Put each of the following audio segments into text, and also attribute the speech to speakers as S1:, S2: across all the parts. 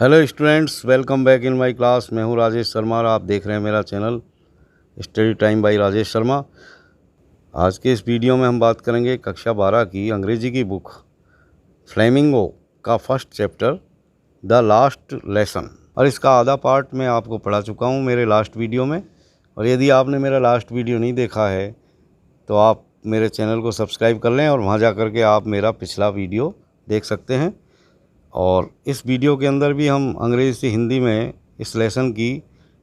S1: Hello students, welcome back in my class. मैं हूं राजेश शर्मा और आप देख रहे हैं मेरा channel study time by Rajesh Sharma. आज के इस वीडियो में हम बात करेंगे कक्षा 12 की अंग्रेजी की बुक फ्लेमिंगो का first chapter the last lesson. और इसका आधा पार्ट मैं आपको पढ़ा चुका हूं मेरे लास्ट वीडियो में। और यदि आपने मेरा लास्ट वीडियो नहीं देखा है तो आप मेरे चैनल को सब्सक्राइब कर लें और वहाँ जा कर के आप मेरा पिछला वीडियो देख सकते हैं। और इस वीडियो के अंदर भी हम अंग्रेज़ी से हिंदी में इस लेसन की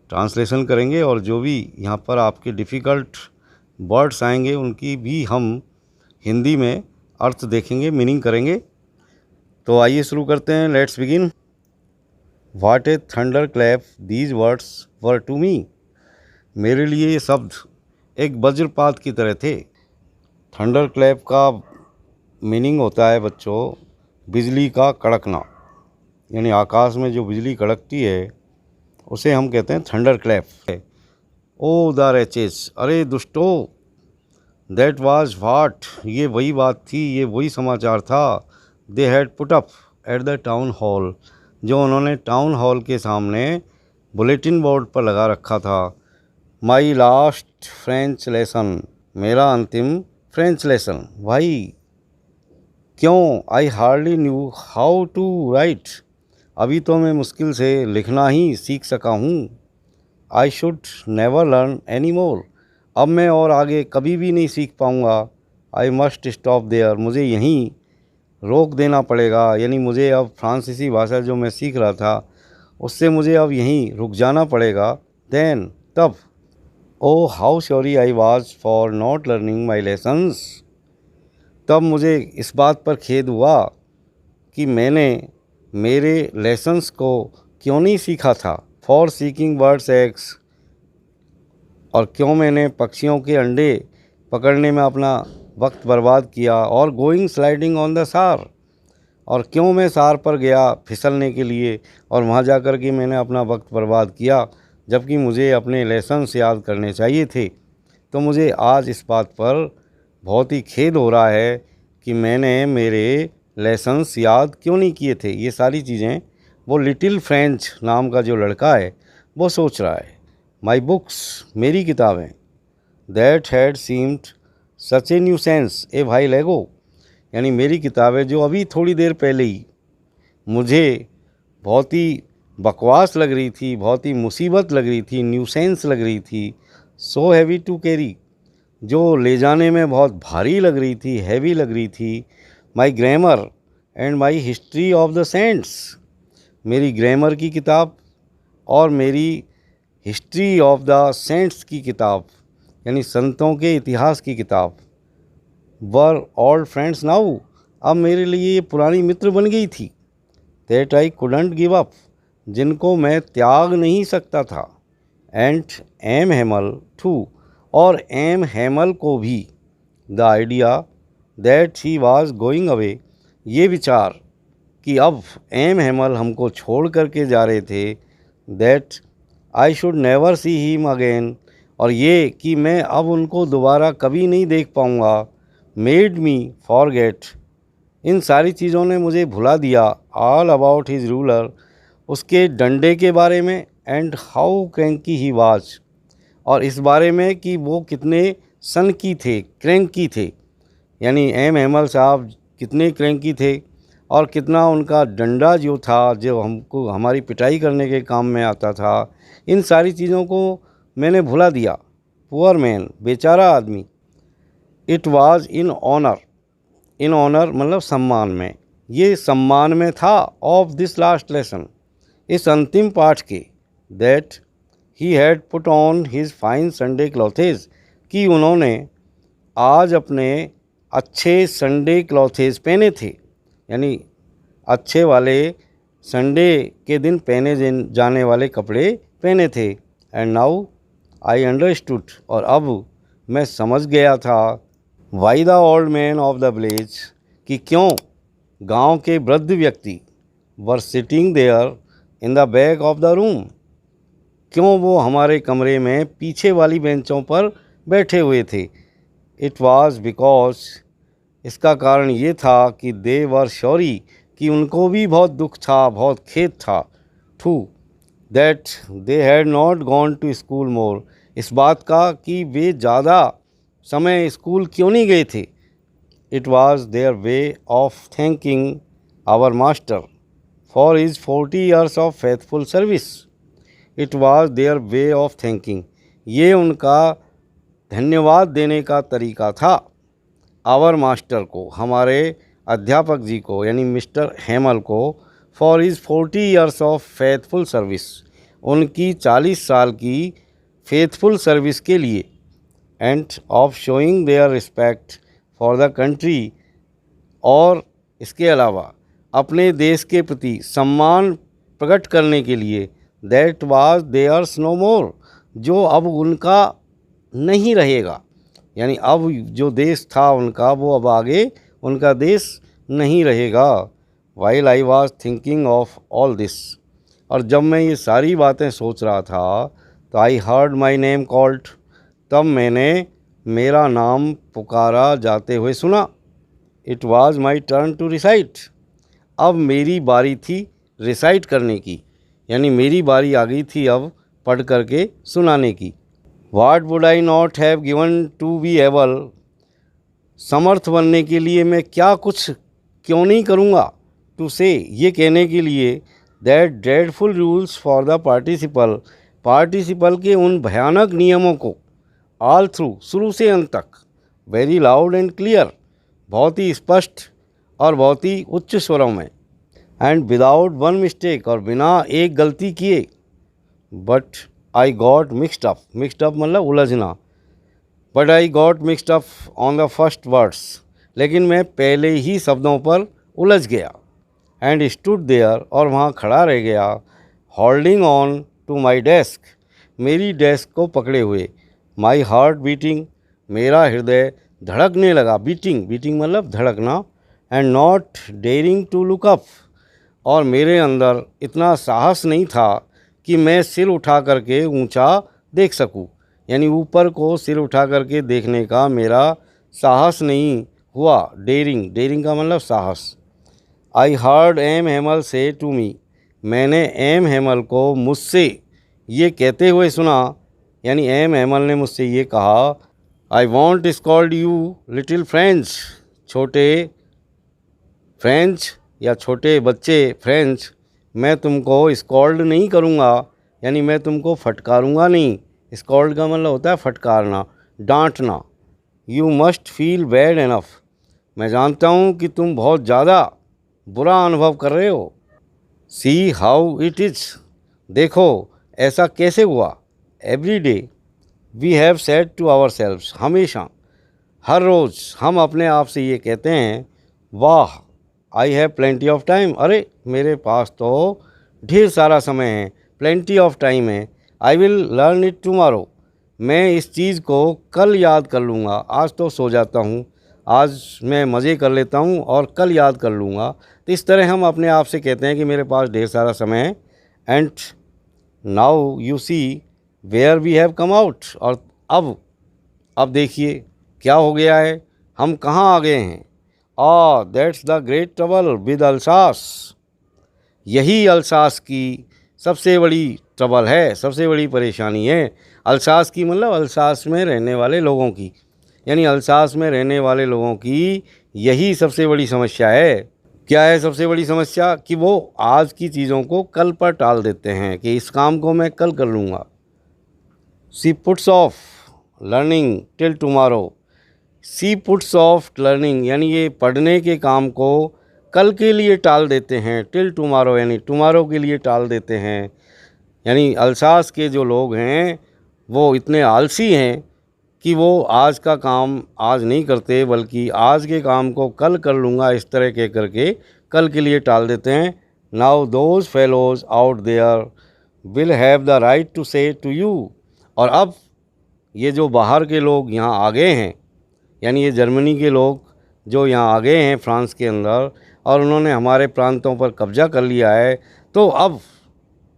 S1: ट्रांसलेशन करेंगे और जो भी यहाँ पर आपके डिफ़िकल्ट वर्ड्स आएंगे उनकी भी हम हिंदी में अर्थ देखेंगे, मीनिंग करेंगे। तो आइए शुरू करते हैं। Let's begin. What a thunderclap these words were to me. मेरे लिए ये शब्द एक वज्रपात की तरह थे। थंडर क्लैप का मीनिंग होता है बच्चों बिजली का कड़कना, यानी आकाश में जो बिजली कड़कती है उसे हम कहते हैं थंडर क्लैप। ओ द रेचेस, अरे दुष्टो, दैट वाज व्हाट, ये वही बात थी, ये वही समाचार था। They had put up at the town hall, जो उन्होंने टाउन हॉल के सामने बुलेटिन बोर्ड पर लगा रखा था। माई लास्ट फ्रेंच लेसन, मेरा अंतिम फ्रेंच लेसन। भाई क्यों? I hardly knew how to write, अभी तो मैं मुश्किल से लिखना ही सीख सका हूँ। I should never learn any more, अब मैं और आगे कभी भी नहीं सीख पाऊँगा। आई मस्ट स्टॉप देयर, मुझे यहीं रोक देना पड़ेगा, यानी मुझे अब फ्रांसीसी भाषा जो मैं सीख रहा था उससे मुझे अब यहीं रुक जाना पड़ेगा। देन, तब, oh how sorry I was for not learning my lessons, तब मुझे इस बात पर खेद हुआ कि मैंने मेरे लेसन्स को क्यों नहीं सीखा था। फॉर सीकिंग बर्ड्स एग्स, और क्यों मैंने पक्षियों के अंडे पकड़ने में अपना वक्त बर्बाद किया। और गोइंग स्लाइडिंग ऑन द सार, और क्यों मैं सार पर गया फिसलने के लिए और वहाँ जा कर के मैंने अपना वक्त बर्बाद किया जबकि मुझे अपने लेसन्स याद करने चाहिए थे। तो मुझे आज इस बात पर बहुत ही खेद हो रहा है कि मैंने मेरे लेसन्स याद क्यों नहीं किए थे। ये सारी चीज़ें वो लिटिल फ्रेंच नाम का जो लड़का है वो सोच रहा है। माई बुक्स, मेरी किताबें, that had seemed such a nuisance a while ago, यानी मेरी किताबें जो अभी थोड़ी देर पहले ही मुझे बहुत ही बकवास लग रही थी, बहुत ही मुसीबत लग रही थी, न्यूसेंस लग रही थी। सो हैवी टू कैरी, जो ले जाने में बहुत भारी लग रही थी, हैवी लग रही थी। My grammar and my history of the saints, मेरी ग्रामर की किताब और मेरी हिस्ट्री ऑफ द सेंट्स की किताब, यानी संतों के इतिहास की किताब। वर ओल्ड फ्रेंड्स नाउ, अब मेरे लिए ये पुरानी मित्र बन गई थी। That I couldn't give up, जिनको मैं त्याग नहीं सकता था। एंड एम हेमल टू, और एम हेमल को भी। The idea that he was going away, ये विचार कि अब एम हेमल हमको छोड़ करके जा रहे थे। That I should never see him again, और ये कि मैं अब उनको दोबारा कभी नहीं देख पाऊँगा। मेड मी फॉरगेट, इन सारी चीज़ों ने मुझे भुला दिया। ऑल अबाउट हिज रूलर, उसके डंडे के बारे में। And how cranky he was, और इस बारे में कि वो कितने सनकी थे, क्रैंकी थे, यानी एम हेमल साहब कितने क्रैंकी थे और कितना उनका डंडा जो था जो हमको हमारी पिटाई करने के काम में आता था। इन सारी चीज़ों को मैंने भुला दिया। पुअर मैन, बेचारा आदमी। It was in honour, in honour मतलब सम्मान में, ये सम्मान में था। ऑफ दिस लास्ट लेसन, इस अंतिम पाठ के। That he had put on his fine Sunday clothes, कि उन्होंने आज अपने अच्छे संडे क्लॉथेज पहने थे, यानी अच्छे वाले संडे के दिन पहने जाने वाले कपड़े पहने थे। एंड नाउ आई अंडरस्टूड, और अब मैं समझ गया था। Why the old man of the village, कि क्यों गांव के वृद्ध व्यक्ति were sitting there in the back of the room, क्यों वो हमारे कमरे में पीछे वाली बेंचों पर बैठे हुए थे। इट वाज बिकॉज, इसका कारण ये था कि दे वर श्योरी, कि उनको भी बहुत दुख था, बहुत खेद था। To that they had not gone to school more, इस बात का कि वे ज़्यादा समय स्कूल क्यों नहीं गए थे। It was their way of thanking our master for his 40 years of faithful service. It was their way of thanking, ये उनका धन्यवाद देने का तरीका था। आवर मास्टर को, हमारे अध्यापक जी को, यानी मिस्टर हेमल को, for his 40 years of faithful service, उनकी 40 साल की फेथफुल सर्विस के लिए, end of showing there respect for the country, और इसके अलावा अपने देश के प्रति सम्मान प्रकट करने के लिए, दैट वाज देयर्स नो मोर, जो अब उनका नहीं रहेगा, यानी अब जो देश था उनका वो अब आगे उनका देश नहीं रहेगा। While I was thinking of all this, और जब मैं ये सारी बातें सोच रहा था तो I heard my name called, तब मैंने मेरा नाम पुकारा जाते हुए सुना। It was my turn to recite, अब मेरी बारी थी रिसाइट करने की, यानी मेरी बारी आ गई थी अब पढ़ करके सुनाने की। What would I not have given to be able, समर्थ बनने के लिए मैं क्या कुछ क्यों नहीं करूँगा, टू से, ये कहने के लिए, that dreadful rules for the participle, participle के उन भयानक नियमों को, ऑल थ्रू, शुरू से अंत तक, वेरी लाउड एंड क्लियर, बहुत ही स्पष्ट और बहुत ही उच्च स्वरों में, एंड विदाउट वन मिस्टेक, और बिना एक गलती किए। But I got mixed up, mixed up मतलब उलझना, but I got mixed up on the first words, लेकिन मैं पहले ही शब्दों पर उलझ गया। एंड स्टूड देयर, और वहाँ खड़ा रह गया, holding on to my desk, मेरी डेस्क को पकड़े हुए, माई हार्ट बीटिंग, मेरा हृदय धड़कने लगा, बीटिंग, बीटिंग मतलब धड़कना, and not daring to look up, और मेरे अंदर इतना साहस नहीं था कि मैं सिर उठा करके ऊंचा देख सकूं, यानी ऊपर को सिर उठा करके देखने का मेरा साहस नहीं हुआ। डेयरिंग, डेयरिंग का मतलब साहस। आई हर्ड एम हेमल से टू मी, मैंने एम हेमल को मुझसे ये कहते हुए सुना, यानी एम हेमल ने मुझसे ये कहा, I want scold you little French, छोटे फ्रेंच या छोटे बच्चे फ्रेंच, मैं तुमको स्कॉल्ड नहीं करूँगा, यानी मैं तुमको फटकारूँगा नहीं। स्कॉल्ड का मतलब होता है फटकारना, डांटना। You must feel bad enough, मैं जानता हूँ कि तुम बहुत ज़्यादा बुरा अनुभव कर रहे हो। सी हाउ इट इज़, देखो ऐसा कैसे हुआ। Every day we have said to ourselves, हमेशा, हर रोज़ हम अपने आप से ये कहते हैं, वाह I have plenty of time, अरे मेरे पास तो ढेर सारा समय है, प्लेंटी ऑफ टाइम है। I will learn it tomorrow, मैं इस चीज़ को कल याद कर लूँगा, आज तो सो जाता हूँ, आज मैं मज़े कर लेता हूँ और कल याद कर लूँगा। तो इस तरह हम अपने आप से कहते हैं कि मेरे पास ढेर सारा समय है। And now you see where we have come out, और अब देखिए क्या हो गया है, हम कहाँ आ गए हैं। That's the great trouble with Alsace, यही अल्सास की सबसे बड़ी ट्रबल है, सबसे बड़ी परेशानी है। अल्सास की मतलब अल्सास में रहने वाले लोगों की, यानी अल्सास में रहने वाले लोगों की यही सबसे बड़ी समस्या है। क्या है सबसे बड़ी समस्या? कि वो आज की चीज़ों को कल पर टाल देते हैं कि इस काम को मैं कल कर लूँगा। She puts off learning till tomorrow, she puts off learning यानी ये पढ़ने के काम को कल के लिए टाल देते हैं, टिल टुमारो यानी टुमारो के लिए टाल देते हैं। यानी अल्सास के जो लोग हैं वो इतने आलसी हैं कि वो आज का काम आज नहीं करते, बल्कि आज के काम को कल कर लूँगा इस तरह के करके कल के लिए टाल देते हैं। Now those fellows out there will have the right to say to you, और अब ये जो बाहर के लोग यहाँ आ गए हैं, यानी ये जर्मनी के लोग जो यहाँ आ गए हैं फ्रांस के अंदर, और उन्होंने हमारे प्रांतों पर कब्जा कर लिया है, तो अब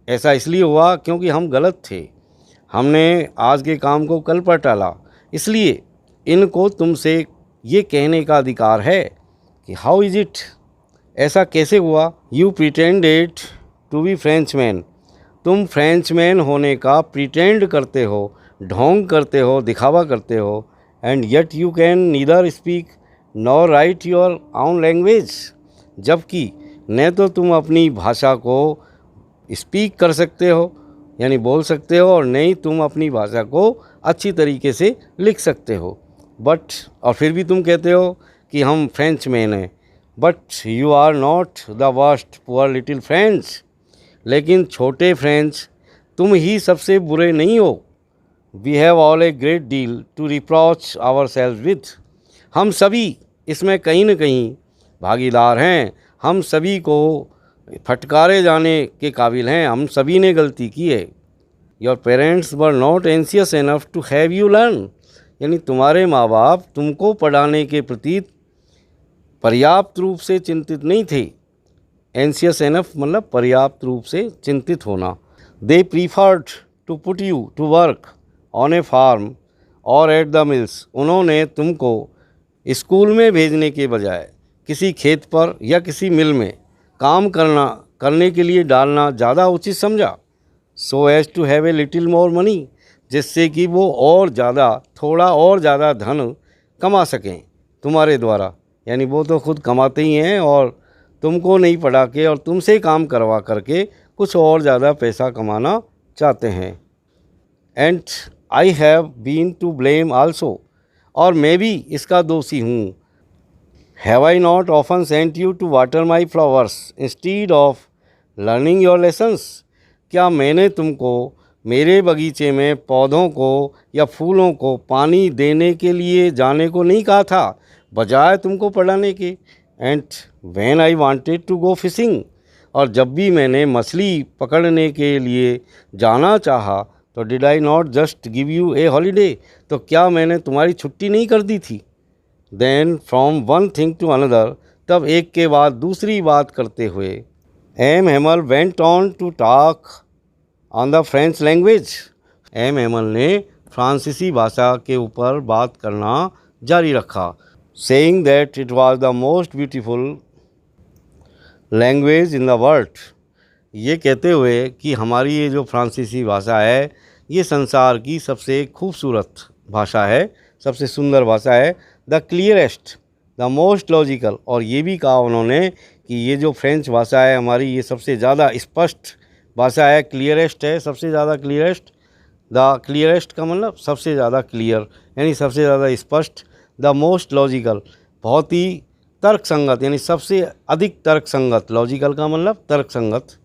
S1: ऐसा इसलिए हुआ क्योंकि हम गलत थे, हमने आज के काम को कल पर टाला। इसलिए इनको तुमसे ये कहने का अधिकार है कि हाउ इज़ इट, ऐसा कैसे हुआ। You pretended to be Frenchman, तुम फ्रेंचमैन होने का प्रिटेंड करते हो, ढोंग करते हो, दिखावा करते हो, and yet you can neither speak nor right your own language, जबकि न तो तुम अपनी भाषा को स्पीक कर सकते हो यानी बोल सकते हो, और नहीं तुम अपनी भाषा को अच्छी तरीके से लिख सकते हो। बट और फिर भी तुम कहते हो कि हम फ्रेंचमैन हैं। But you are not the worst poor little French, लेकिन छोटे फ्रेंच तुम ही सबसे बुरे नहीं हो। We have all a great deal to reproach ourselves with, हम सभी इसमें कहीं न कहीं भागीदार हैं, हम सभी को फटकारे जाने के काबिल हैं, हम सभी ने गलती की है। Your parents were not anxious enough to have you learn, यानी तुम्हारे माँ बाप तुमको पढ़ाने के प्रति पर्याप्त रूप से चिंतित नहीं थे। एंशियस इनफ मतलब पर्याप्त रूप से चिंतित होना। They preferred to put you to work on a farm और एट द मिल्स, उन्होंने तुमको स्कूल में भेजने के बजाय किसी खेत पर या किसी मिल में काम करने के लिए डालना ज़्यादा उचित समझा। So as to have a little more money, जिससे कि वो और ज़्यादा थोड़ा और ज़्यादा धन कमा सकें तुम्हारे द्वारा, यानी वो तो खुद कमाते ही हैं और तुमको नहीं पढ़ा के और तुमसे काम करवा करके कुछ और ज़्यादा पैसा कमाना चाहते हैं। And I have been to blame also, और मैं भी इसका दोषी हूँ। Have I not often sent you to water my flowers instead of learning your lessons, क्या मैंने तुमको मेरे बगीचे में पौधों को या फूलों को पानी देने के लिए जाने को नहीं कहा था, बजाय तुमको पढ़ाने के। And when I wanted to go fishing, और जब भी मैंने मछली पकड़ने के लिए जाना चाहा तो did I not just give you a holiday, तो क्या मैंने तुम्हारी छुट्टी नहीं कर दी थी। Then from one thing to another, तब एक के बाद दूसरी बात करते हुए M Hamel went on to talk on the French language, M Hamel ने फ्रांसीसी भाषा के ऊपर बात करना जारी रखा। Saying that it was the most beautiful language in the world, ये कहते हुए कि हमारी ये जो फ्रांसीसी भाषा है ये संसार की सबसे खूबसूरत भाषा है, सबसे सुंदर भाषा है। The clearest, the most logical, और ये भी कहा उन्होंने कि ये जो फ्रेंच भाषा है हमारी ये सबसे ज़्यादा स्पष्ट भाषा है। क्लियरेस्ट है, सबसे ज़्यादा क्लियरेस्ट। द क्लियरेस्ट का मतलब सबसे ज़्यादा क्लियर यानी सबसे ज़्यादा स्पष्ट। द मोस्ट लॉजिकल, बहुत ही तर्क संगत यानी सबसे अधिक तर्क संगत। लॉजिकल का मतलब तर्क संगत।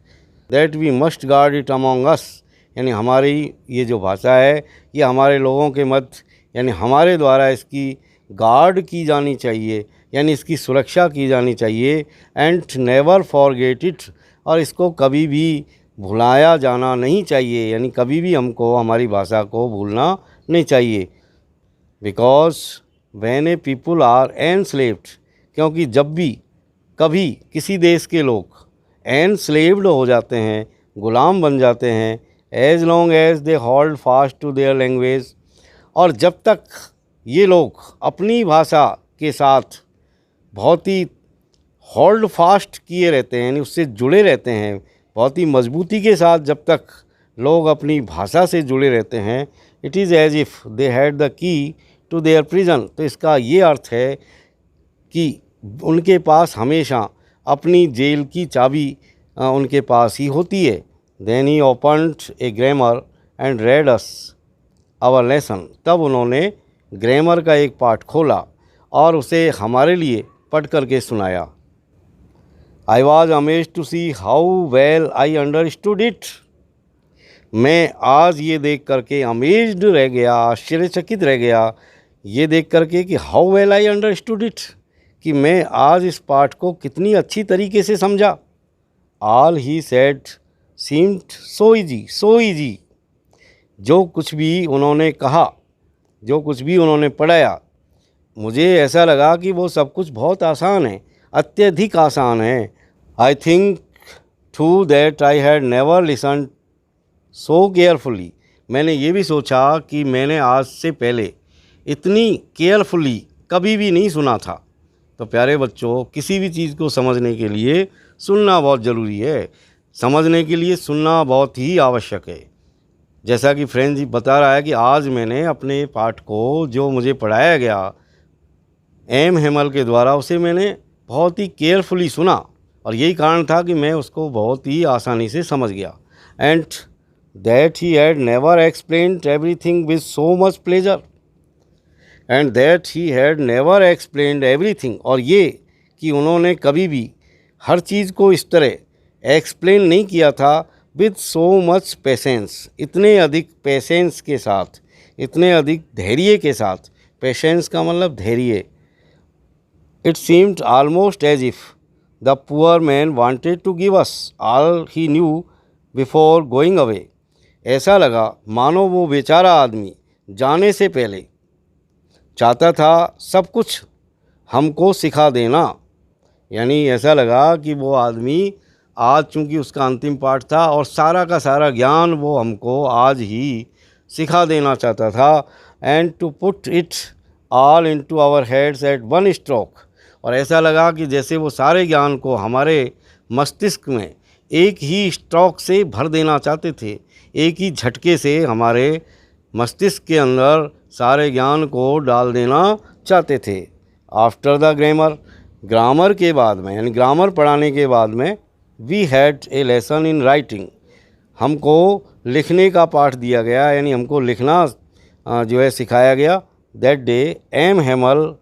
S1: That we must guard it among us, यानी हमारी ये जो भाषा है ये हमारे लोगों के मध्य यानी हमारे द्वारा इसकी गार्ड की जानी चाहिए, यानी इसकी सुरक्षा की जानी चाहिए। एंड नेवर फॉरगेट इट, और इसको कभी भी भुलाया जाना नहीं चाहिए, यानी कभी भी हमको हमारी भाषा को भूलना नहीं चाहिए। Because when a people are enslaved, क्योंकि जब भी कभी किसी देश के लोग एनस्लेव्ड हो जाते हैं, गुलाम बन जाते हैं, as long as they hold fast to their language, और जब तक ये लोग अपनी भाषा के साथ बहुत ही होल्ड फास्ट किए रहते हैं यानी उससे जुड़े रहते हैं, बहुत ही मजबूती के साथ जब तक लोग अपनी भाषा से जुड़े रहते हैं, it is as if they had the key to their prison, तो इसका ये अर्थ है कि उनके पास हमेशा अपनी जेल की चाबी उनके पास ही होती है। Then he opened a grammar and read us our lesson, तब उन्होंने ग्रामर का एक पाठ खोला और उसे हमारे लिए पढ़ करके सुनाया। I was amazed to see how well I understood it, मैं आज ये देख करके अमेज्ड रह गया, आश्चर्यचकित रह गया ये देख करके कि how well I understood it, कि मैं आज इस पाठ को कितनी अच्छी तरीके से समझा। All he said seemed so easy, so easy, जो कुछ भी उन्होंने कहा, जो कुछ भी उन्होंने पढ़ाया, मुझे ऐसा लगा कि वो सब कुछ बहुत आसान है, अत्यधिक आसान है। I think too that I had never listened so carefully, मैंने ये भी सोचा कि मैंने आज से पहले इतनी केयरफुली कभी भी नहीं सुना था। तो प्यारे बच्चों, किसी भी चीज़ को समझने के लिए सुनना बहुत ज़रूरी है। समझने के लिए सुनना बहुत ही आवश्यक है। जैसा कि फ्रेंड जी बता रहा है कि आज मैंने अपने पाठ को जो मुझे पढ़ाया गया एम हेमल के द्वारा, उसे मैंने बहुत ही केयरफुली सुना और यही कारण था कि मैं उसको बहुत ही आसानी से समझ गया। And that he had never explained everything with so much pleasure, and that he had never explained everything, और ये कि उन्होंने कभी भी हर चीज़ को इस तरह एक्सप्लेन नहीं किया था विद सो मच पेशेंस, इतने अधिक पेशेंस के साथ, इतने अधिक धैर्य के साथ। पेशेंस का मतलब धैर्य। It seemed almost as if the poor man wanted to give us all he knew before going away. ऐसा लगा मानो वो बेचारा आदमी जाने से पहले चाहता था सब कुछ हमको सिखा देना। यानी ऐसा लगा कि वो आदमी आज, चूँकि उसका अंतिम पाठ था और सारा का सारा ज्ञान वो हमको आज ही सिखा देना चाहता था। And to put it all into our heads at one stroke, और ऐसा लगा कि जैसे वो सारे ज्ञान को हमारे मस्तिष्क में एक ही स्ट्रोक से भर देना चाहते थे, एक ही झटके से हमारे मस्तिष्क के अंदर सारे ज्ञान को डाल देना चाहते थे। आफ्टर द ग्रामर के बाद में, यानी ग्रामर पढ़ाने के बाद में, we had a lesson in writing, हमको लिखने का पाठ दिया गया, यानी हमको लिखना जो है सिखाया गया। That day M Hamel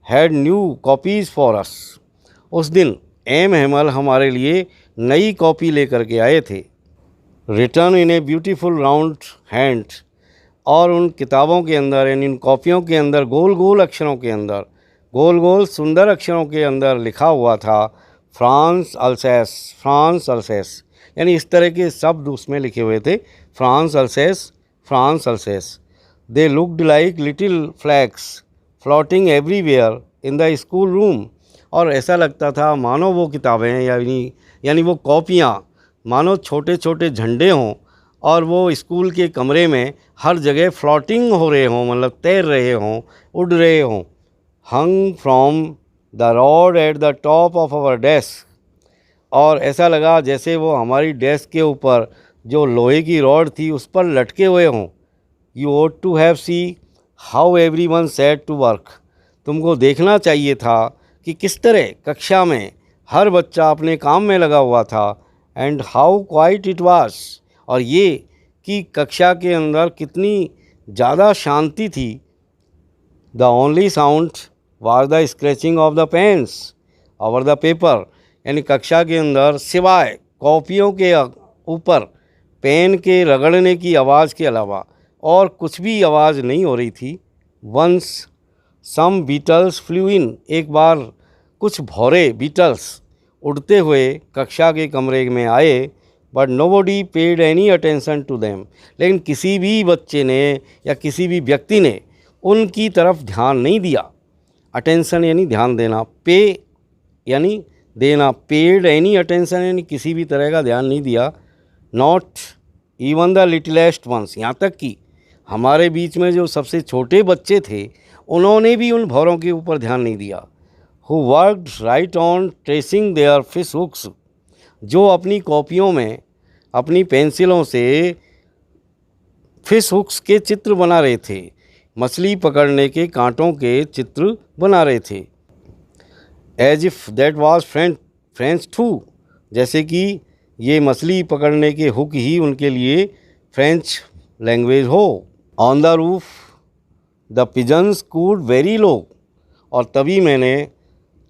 S1: had new copies for us, उस दिन एम हेमल हमारे लिए नई कॉपी लेकर के आए थे। Written in a beautiful round hand, और उन किताबों के अंदर, यानी उन कॉपियों के अंदर गोल गोल अक्षरों के अंदर, गोल गोल सुंदर अक्षरों के अंदर लिखा हुआ था फ्रांस अल्सेस, फ्रांस अल्सेस, यानी इस तरह के शब्द उसमें लिखे हुए थे, France अल्सेस, France अल्सेस। They looked like little flags floating everywhere in the school room, और ऐसा लगता था मानो वो किताबें यानी वो कॉपियाँ मानो छोटे छोटे झंडे हों और वो स्कूल के कमरे में हर जगह फ्लोटिंग हो रहे हों, मतलब तैर रहे हों, उड़ रहे हों। Hung from the rod at the top of our desk, और ऐसा लगा जैसे वो हमारी डेस्क के ऊपर जो लोहे की रॉड थी उस पर लटके हुए हों। You ought to have see how everyone set to work, तुमको देखना चाहिए था कि किस तरह कक्षा में हर बच्चा अपने काम में लगा हुआ था। And how quite it was, और ये कि कक्षा के अंदर कितनी ज़्यादा शांति थी। The only sound was the scratching of the pens over the paper, यानी कक्षा के अंदर सिवाय कॉपियों के ऊपर पेन के रगड़ने की आवाज़ के अलावा और कुछ भी आवाज़ नहीं हो रही थी। वंस सम बीटल्स फ्लू इन, एक बार कुछ भौरे बीटल्स उड़ते हुए कक्षा के कमरे में आए। But nobody paid any attention to them, लेकिन किसी भी बच्चे ने या किसी भी व्यक्ति ने उनकी तरफ ध्यान नहीं दिया। अटेंशन यानी ध्यान देना, पे यानी देना, पेड एनी अटेंशन यानी किसी भी तरह का ध्यान नहीं दिया। नॉट इवन द लिटिलेस्ट वंस, यहाँ तक कि हमारे बीच में जो सबसे छोटे बच्चे थे उन्होंने भी उन भौरों के ऊपर ध्यान नहीं दिया। Who worked right on tracing their fish hooks, जो अपनी कॉपियों में अपनी पेंसिलों से फिश हुक्स के चित्र बना रहे थे, मछली पकड़ने के कांटों के चित्र बना रहे थे। As if that was French too, जैसे कि ये मछली पकड़ने के हुक ही उनके लिए फ्रेंच लैंग्वेज हो। On the roof the pigeons cooed very low, और तभी मैंने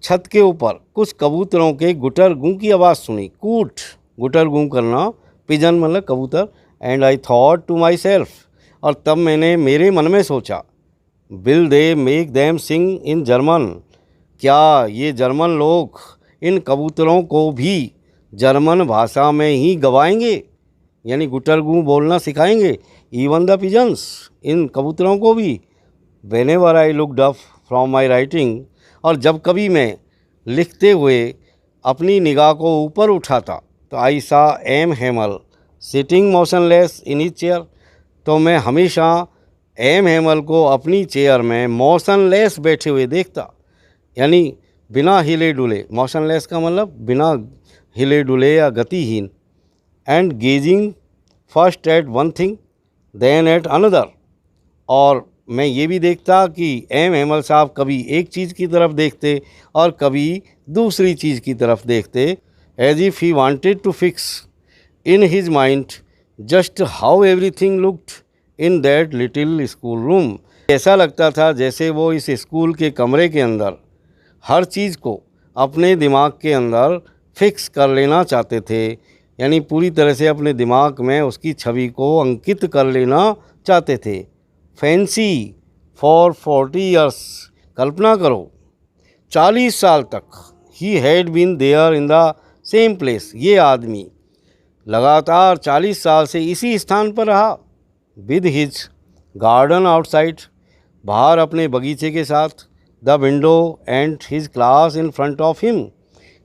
S1: छत के ऊपर कुछ कबूतरों के गुटर गूं की आवाज़ सुनी। कूट गुटर गूं करना, पिजन मतलब कबूतर। And I thought to myself, और तब मैंने मेरे मन में सोचा, will they make them sing in German, क्या ये जर्मन लोग इन कबूतरों को भी जर्मन भाषा में ही गवाएंगे, यानी गुटर गूं बोलना सिखाएंगे। इवन द पिजन्स, इन कबूतरों को भी। Whenever I looked up from my writing, और जब कभी मैं लिखते हुए अपनी निगाह को ऊपर उठाता तो I saw M Hamel sitting motionless in his chair, तो मैं हमेशा एम हेमल को अपनी चेयर में मोशनलेस बैठे हुए देखता, यानी बिना हिले डुले। मोशनलेस का मतलब बिना हिले डुले या गतिहीन, and gazing first at one thing then at another. और मैं ये भी देखता कि एम हेमल साहब कभी एक चीज़ की तरफ देखते और कभी दूसरी चीज़ की तरफ देखते, as if he wanted to fix in his mind just how everything looked in that little school room. ऐसा लगता था जैसे वो इस स्कूल के कमरे के अंदर हर चीज़ को अपने दिमाग के अंदर फिक्स कर लेना चाहते थे, यानी पूरी तरह से अपने दिमाग में उसकी छवि को अंकित कर लेना चाहते थे। फैंसी फॉर 40 ईयर्स, कल्पना करो 40 साल तक he had been there in the same place, ये आदमी लगातार 40 साल से इसी स्थान पर रहा। विद हिज गार्डन आउटसाइड, बाहर अपने बगीचे के साथ, the window and his class in front of him,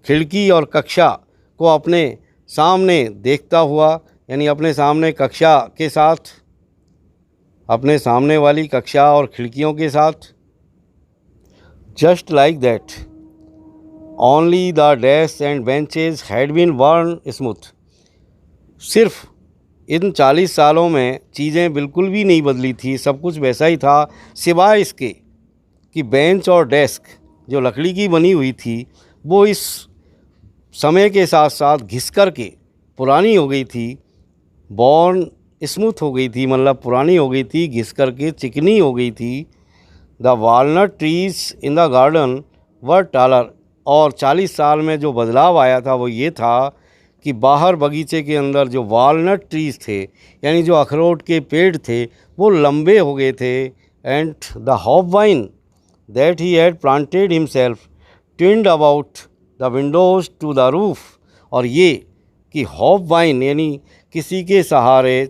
S1: खिड़की और कक्षा को अपने सामने देखता हुआ, यानी अपने सामने कक्षा के साथ, अपने सामने वाली कक्षा और खिड़कियों के साथ। Just like that only the desk and benches had been worn smooth. सिर्फ इन 40 सालों में चीज़ें बिल्कुल भी नहीं बदली थी, सब कुछ वैसा ही था, सिवाय इसके कि बेंच और डेस्क जो लकड़ी की बनी हुई थी वो इस समय के साथ साथ घिस कर के पुरानी हो गई थी। बॉर्न स्मूथ हो गई थी, मतलब पुरानी हो गई थी, घिस कर के चिकनी हो गई थी। The walnut trees in the garden were taller. और 40 साल में जो बदलाव आया था वो ये था कि बाहर बगीचे के अंदर जो वालनट ट्रीज़ थे, यानी जो अखरोट के पेड़ थे, वो लंबे हो गए थे। And the hop vine that he had planted himself twined about the windows to the roof. और ये कि हॉप वाइन यानी किसी के सहारे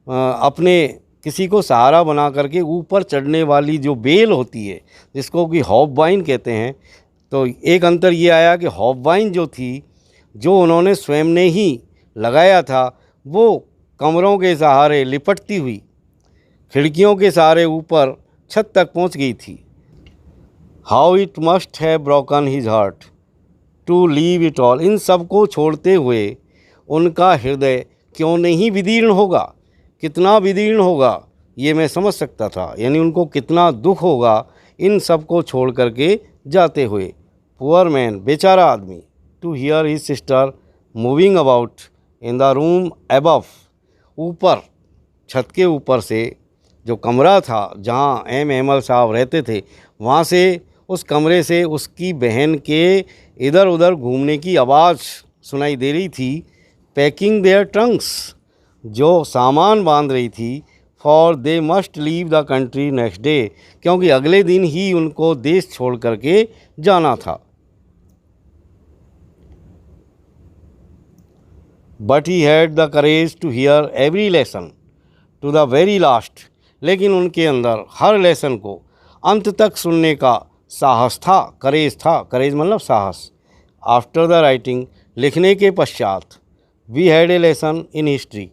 S1: अपने किसी को सहारा बना करके ऊपर चढ़ने वाली जो बेल होती है, जिसको कि हॉप वाइन कहते हैं। तो एक अंतर ये आया कि हॉप वाइन जो थी, जो उन्होंने स्वयं ने ही लगाया था, वो कमरों के सहारे लिपटती हुई खिड़कियों के सहारे ऊपर छत तक पहुंच गई थी। How it must have broken his heart to leave it all. इन सब को छोड़ते हुए उनका हृदय क्यों नहीं विदीर्ण होगा, कितना विदीर्ण होगा ये मैं समझ सकता था, यानी उनको कितना दुख होगा इन सब को छोड़ करके जाते हुए। पुअर मैन, बेचारा आदमी, to hear his sister moving about in the room above. ऊपर छत के ऊपर से जो कमरा था जहाँ एम हेमल साहब रहते थे, वहाँ से उस कमरे से उसकी बहन के इधर उधर घूमने की आवाज़ सुनाई दे रही थी। पैकिंग देयर ट्रंक्स, जो सामान बांध रही थी, for they must leave the country next day, क्योंकि अगले दिन ही उनको देश छोड़ करके जाना था। But he had the courage to hear every lesson to the very last. लेकिन उनके अंदर हर लेसन को अंत तक सुनने का साहस था, करेज था, करेज मतलब साहस। आफ्टर द राइटिंग, लिखने के पश्चात, we had a lesson in history,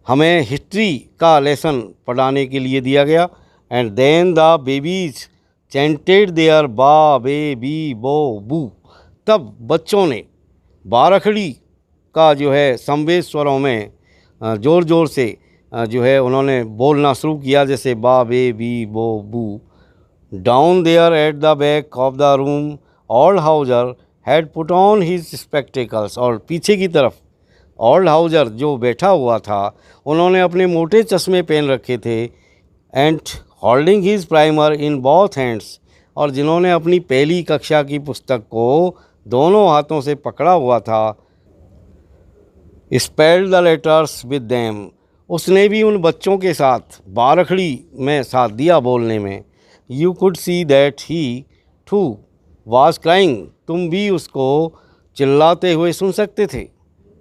S1: हमें हिस्ट्री का लेसन पढ़ाने के लिए दिया गया। And then the babies chanted their ba be bi bo बू। तब बच्चों ने बारखड़ी का जो है संवेद स्वरों में ज़ोर ज़ोर से जो है उन्होंने बोलना शुरू किया, जैसे बा be bi bo bu. Down there at the back of the room old Hauser had put on his spectacles. और पीछे की तरफ ओल्ड हाउजर जो बैठा हुआ था, उन्होंने अपने मोटे चश्मे पहन रखे थे। And holding his primer in both hands, और जिन्होंने अपनी पहली कक्षा की पुस्तक को दोनों हाथों से पकड़ा हुआ था। Spelled the letters with them, उसने भी उन बच्चों के साथ बारखड़ी में साथ दिया बोलने में। You could see that he too was crying, तुम भी उसको चिल्लाते हुए सुन सकते थे।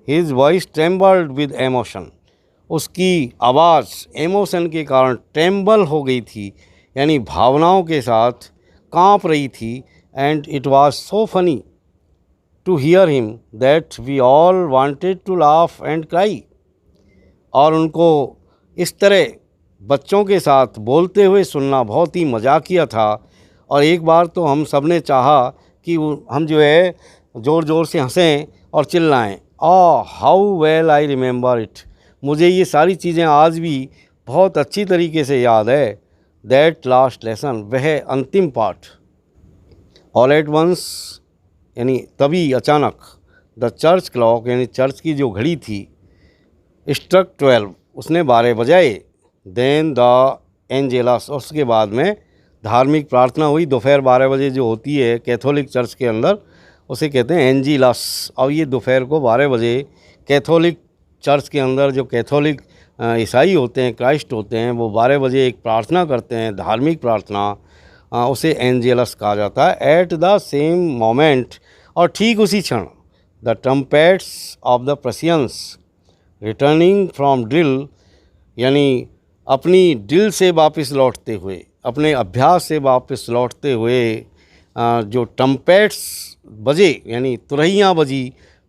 S1: His voice trembled with emotion, उसकी आवाज़ एमोशन के कारण ट्रेम्बल हो गई थी, यानी भावनाओं के साथ कांप रही थी। And it was so funny to hear him that we all wanted to laugh and cry. और उनको इस तरह बच्चों के साथ बोलते हुए सुनना बहुत ही मजाकिया था। और एक बार तो हम सब ने चाहा कि हम जो है ज़ोर ज़ोर से हंसें और चिल्लाएं, how well I remember it, मुझे ये सारी चीज़ें आज भी बहुत अच्छी तरीके से याद है। दैट लास्ट लेसन, वह अंतिम पाठ। ऑल एट वंस यानी तभी अचानक, द चर्च क्लॉक यानी चर्च की जो घड़ी थी, स्ट्रक 12, उसने 12 बजाए। देन द एंजेलस, उसके बाद में धार्मिक प्रार्थना हुई दोपहर 12 बजे जो होती है कैथोलिक चर्च के अंदर, उसे कहते हैं एंजिलस। और ये दोपहर को 12 बजे कैथोलिक चर्च के अंदर जो कैथोलिक ईसाई होते हैं, क्राइस्ट होते हैं, वो 12 बजे एक प्रार्थना करते हैं, धार्मिक प्रार्थना, उसे एंजेलस कहा जाता है। एट द सेम मोमेंट, और ठीक उसी क्षण, the trumpets of the Prussians returning from drill, यानी अपनी ड्रिल से वापस लौटते हुए, अपने अभ्यास से वापस लौटते हुए जो ट्रम्पेट्स बजे यानी तुरहियाँ बजी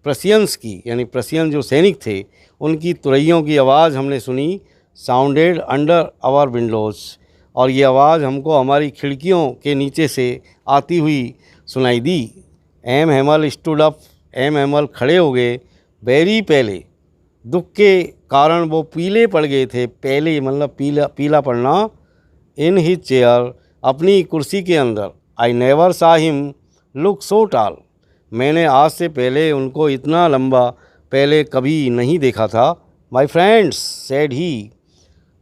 S1: प्रसियंस की, यानी प्रसियन जो सैनिक थे उनकी तुरहियों की आवाज़ हमने सुनी। साउंडेड अंडर आवर विंडोज़, और ये आवाज़ हमको हमारी खिड़कियों के नीचे से आती हुई सुनाई दी। M Hamel stood up, M Hamel खड़े हो गए। वेरी पहले, दुख के कारण वो पीले पड़ गए थे, पहले मतलब पीला पड़ना। इन हिज चेयर, अपनी कुर्सी के अंदर। आई नेवर सा हिम लुक सो टाल, मैंने आज से पहले उनको इतना लंबा पहले कभी नहीं देखा था। माई फ्रेंड्स सेड ही,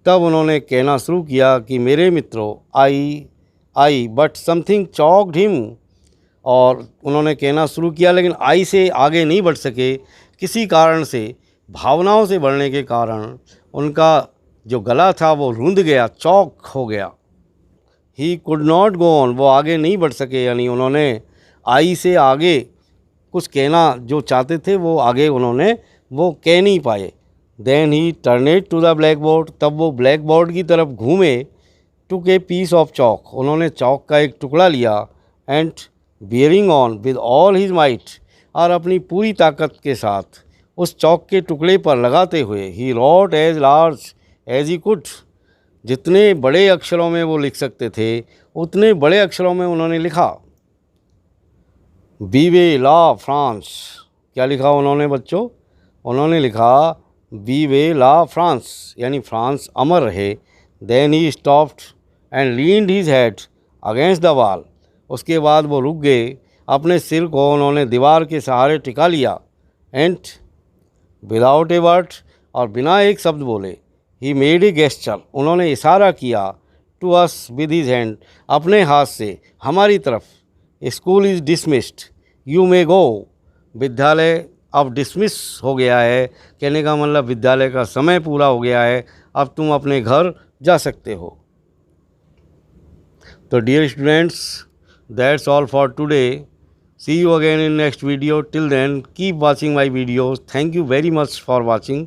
S1: तब उन्होंने कहना शुरू किया कि मेरे मित्रों, आई बट समथिंग चॉक्ड हिम, और उन्होंने कहना शुरू किया लेकिन आई से आगे नहीं बढ़ सके किसी कारण से, भावनाओं से बढ़ने के कारण उनका जो गला था वो रूंध गया, चौक हो गया। He could not go on, वो आगे नहीं बढ़ सके, यानी उन्होंने आई से आगे कुछ कहना जो चाहते थे वो आगे उन्होंने वो कह नहीं पाए। Then he turned to the blackboard, तब वो ब्लैक बोर्ड की तरफ घूमे। टुक ए पीस ऑफ चौक, उन्होंने चौक का एक टुकड़ा लिया। And bearing on with all his might, और अपनी पूरी ताकत के साथ उस चौक के टुकड़े पर लगाते हुए, he wrote as large as he could, जितने बड़े अक्षरों में वो लिख सकते थे उतने बड़े अक्षरों में उन्होंने लिखा। वीवे ला फ्रांस, क्या लिखा उन्होंने बच्चों? उन्होंने लिखा वीवे ला फ्रांस, यानी फ्रांस अमर रहे। Then he stopped and leaned his head against the wall, उसके बाद वो रुक गए, अपने सिर को उन्होंने दीवार के सहारे टिका लिया। एंड विदाउट ए वर्ड, और बिना एक शब्द बोले, ही मेड ए गेस्चर, उन्होंने इशारा किया, to us with his hand, अपने हाथ से हमारी तरफ। School is dismissed, you may go, विद्यालय अब डिसमिस हो गया है, कहने का मतलब विद्यालय का समय पूरा हो गया है, अब तुम अपने घर जा सकते हो। तो dear students, that's all for today. See you again in next video. Till then, keep watching my videos. Thank you very much for watching.